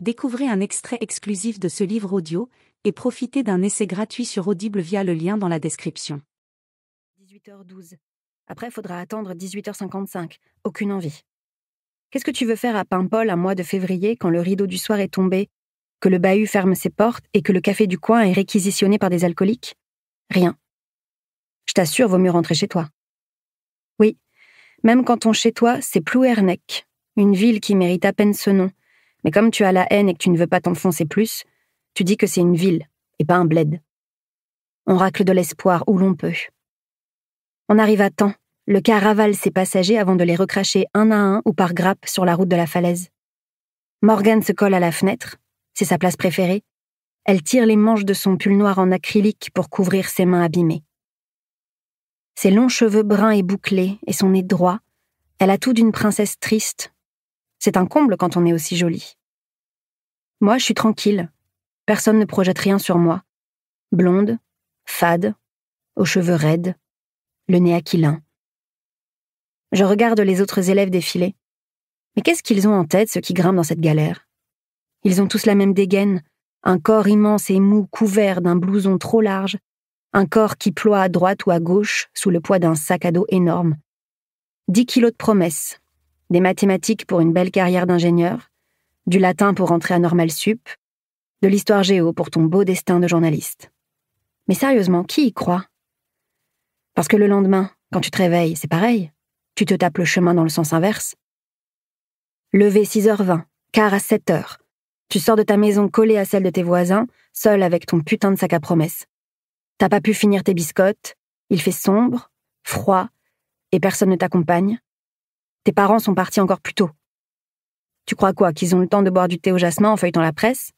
Découvrez un extrait exclusif de ce livre audio et profitez d'un essai gratuit sur Audible via le lien dans la description. 18h12. Après, faudra attendre 18h55. Aucune envie. Qu'est-ce que tu veux faire à Paimpol un mois de février quand le rideau du soir est tombé, que le bahut ferme ses portes et que le café du coin est réquisitionné par des alcooliques? Rien. Je t'assure, vaut mieux rentrer chez toi. Oui, même quand ton chez-toi, c'est Plouernec, une ville qui mérite à peine ce nom. Mais comme tu as la haine et que tu ne veux pas t'enfoncer plus, tu dis que c'est une ville et pas un bled. On racle de l'espoir où l'on peut. On arrive à temps. Le car ravale ses passagers avant de les recracher un à un ou par grappes sur la route de la falaise. Morgane se colle à la fenêtre. C'est sa place préférée. Elle tire les manches de son pull noir en acrylique pour couvrir ses mains abîmées. Ses longs cheveux bruns et bouclés et son nez droit, elle a tout d'une princesse triste. C'est un comble quand on est aussi jolie. Moi, je suis tranquille. Personne ne projette rien sur moi. Blonde, fade, aux cheveux raides, le nez aquilin. Je regarde les autres élèves défiler. Mais qu'est-ce qu'ils ont en tête, ceux qui grimpent dans cette galère? Ils ont tous la même dégaine, un corps immense et mou couvert d'un blouson trop large, un corps qui ploie à droite ou à gauche sous le poids d'un sac à dos énorme. 10 kilos de promesses, des mathématiques pour une belle carrière d'ingénieur, du latin pour rentrer à Normal Sup, de l'histoire géo pour ton beau destin de journaliste. Mais sérieusement, qui y croit? Parce que le lendemain, quand tu te réveilles, c'est pareil. Tu te tapes le chemin dans le sens inverse. Levé 6h20, quart à 7h. Tu sors de ta maison collée à celle de tes voisins, seul avec ton putain de sac à promesses. T'as pas pu finir tes biscottes, il fait sombre, froid, et personne ne t'accompagne. Tes parents sont partis encore plus tôt. Tu crois quoi, qu'ils ont le temps de boire du thé au jasmin en feuilletant la presse?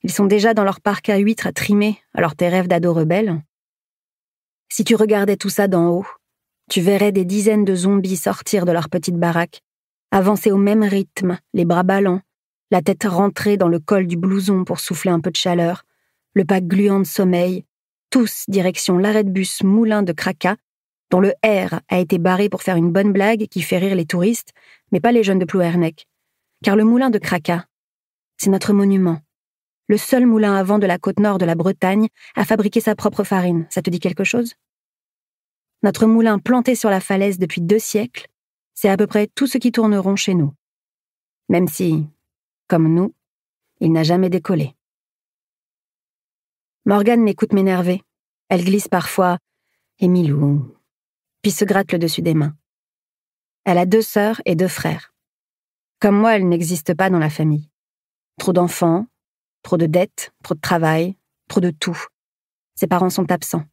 Ils sont déjà dans leur parc à huîtres à trimer, alors tes rêves d'ado rebelles. Si tu regardais tout ça d'en haut, tu verrais des dizaines de zombies sortir de leur petite baraque, avancer au même rythme, les bras ballants, la tête rentrée dans le col du blouson pour souffler un peu de chaleur, le pas gluant de sommeil, tous direction l'arrêt de bus Moulin de Kraka, dont le R a été barré pour faire une bonne blague qui fait rire les touristes, mais pas les jeunes de Plouernec. Car le Moulin de Kraka, c'est notre monument. Le seul moulin à vent de la côte nord de la Bretagne a fabriqué sa propre farine. Ça te dit quelque chose? Notre moulin planté sur la falaise depuis 2 siècles, c'est à peu près tout ce qui tourneront chez nous. Même si, comme nous, il n'a jamais décollé. Morgane m'écoute m'énerver. Elle glisse parfois « Émilou », puis se gratte le dessus des mains. Elle a 2 sœurs et 2 frères. Comme moi, elle n'existe pas dans la famille. Trop d'enfants, trop de dettes, trop de travail, trop de tout. Ses parents sont absents.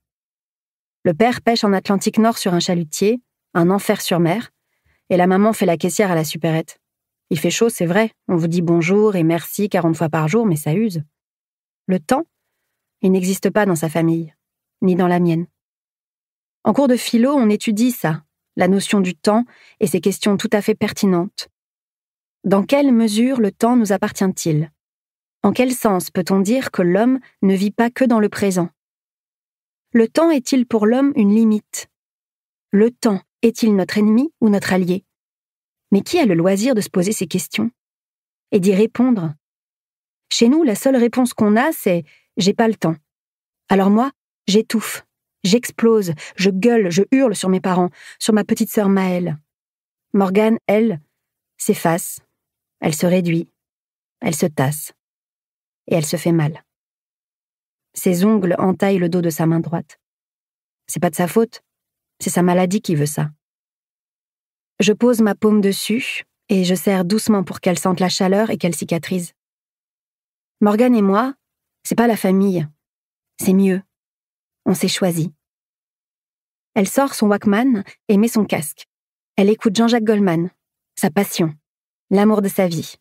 Le père pêche en Atlantique Nord sur un chalutier, un enfer sur mer, et la maman fait la caissière à la supérette. Il fait chaud, c'est vrai, on vous dit bonjour et merci 40 fois par jour, mais ça use. Le temps, il n'existe pas dans sa famille, ni dans la mienne. En cours de philo, on étudie ça, la notion du temps et ces questions tout à fait pertinentes. Dans quelle mesure le temps nous appartient-il? En quel sens peut-on dire que l'homme ne vit pas que dans le présent? Le temps est-il pour l'homme une limite? Le temps est-il notre ennemi ou notre allié? Mais qui a le loisir de se poser ces questions? Et d'y répondre? Chez nous, la seule réponse qu'on a, c'est « j'ai pas le temps ». Alors moi, j'étouffe, j'explose, je gueule, je hurle sur mes parents, sur ma petite sœur Maëlle. Morgane, elle, s'efface, elle se réduit, elle se tasse. Et elle se fait mal. Ses ongles entaillent le dos de sa main droite. C'est pas de sa faute, c'est sa maladie qui veut ça. Je pose ma paume dessus et je serre doucement pour qu'elle sente la chaleur et qu'elle cicatrise. Morgane et moi, c'est pas la famille, c'est mieux. On s'est choisi. Elle sort son Walkman et met son casque. Elle écoute Jean-Jacques Goldman, sa passion, l'amour de sa vie.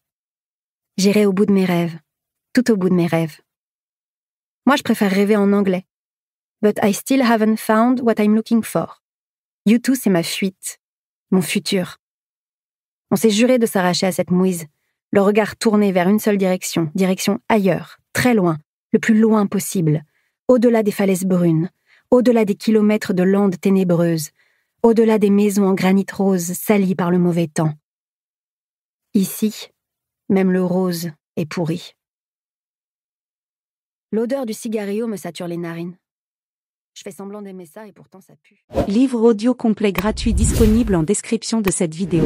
J'irai au bout de mes rêves. Tout au bout de mes rêves. Moi, je préfère rêver en anglais. But I still haven't found what I'm looking for. U2, c'est ma fuite, mon futur. On s'est juré de s'arracher à cette mouise, le regard tourné vers une seule direction, direction ailleurs, très loin, le plus loin possible, au-delà des falaises brunes, au-delà des kilomètres de landes ténébreuses, au-delà des maisons en granit rose salies par le mauvais temps. Ici, même le rose et pourri. L'odeur du cigarillo me sature les narines. Je fais semblant d'aimer ça et pourtant ça pue. Livre audio complet gratuit disponible en description de cette vidéo.